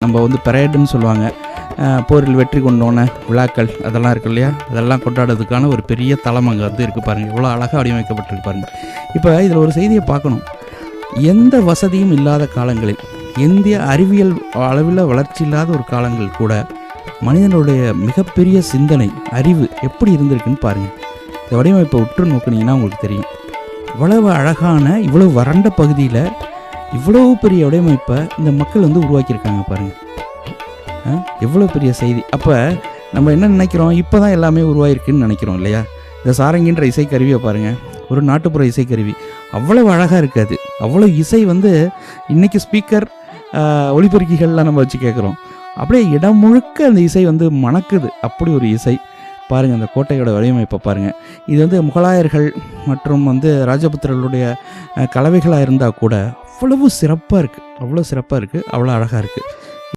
நம்ம வந்து பெரேடுன்னு சொல்லுவாங்க. போரில் வெற்றி கொண்டோன விழாக்கள் அதெல்லாம் இருக்கு இல்லையா, அதெல்லாம் கொண்டாடுறதுக்கான ஒரு பெரிய தளம் அங்கே வந்து இருக்குது பாருங்கள். இவ்வளோ அழகாக வடிவமைக்கப்பட்டிருக்கு பாருங்கள். இப்போ இதில் ஒரு செய்தியை பார்க்கணும். எந்த வசதியும் இல்லாத காலங்களில், இந்திய அறிவியல் அளவில் வளர்ச்சி இல்லாத ஒரு காலங்கள் கூட மனிதனுடைய மிகப்பெரிய சிந்தனை அறிவு எப்படி இருந்திருக்குன்னு பாருங்கள். இந்த வடிவமைப்பை உற்று நோக்குனீங்கன்னா உங்களுக்கு தெரியும். இவ்வளவு அழகான இவ்வளவு வறண்ட பகுதியில் இவ்வளவு பெரிய வடிவமைப்பை இந்த மக்கள் வந்து உருவாக்கியிருக்காங்க பாருங்கள். எவ்வளோ பெரிய செய்தி. அப்போ நம்ம என்ன நினைக்கிறோம், இப்போ தான் எல்லாமே உருவாயிருக்குன்னு நினைக்கிறோம் இல்லையா. இந்த சாரங்கின்ற இசைக்கருவியை பாருங்கள், ஒரு நாட்டுப்புற இசைக்கருவி அவ்வளவு அழகாக இருக்காது. அவ்வளோ இசை வந்து இன்றைக்கி ஸ்பீக்கர் ஒலிபெருக்கிகள்லாம் நம்ம வச்சு கேட்குறோம். அப்படியே இடம் முழுக்க அந்த இசை வந்து மணக்குது. அப்படி ஒரு இசை பாருங்கள். அந்த கோட்டையோட வடிவமைப்பை பாருங்கள். இது வந்து முகலாயர்கள் மற்றும் வந்து ராஜபுத்திரர்களுடைய கலவைகளாக இருந்தால் கூட அவ்வளவு சிறப்பாக இருக்குது, அவ்வளோ சிறப்பாக இருக்குது, அவ்வளோ அழகாக இருக்குது.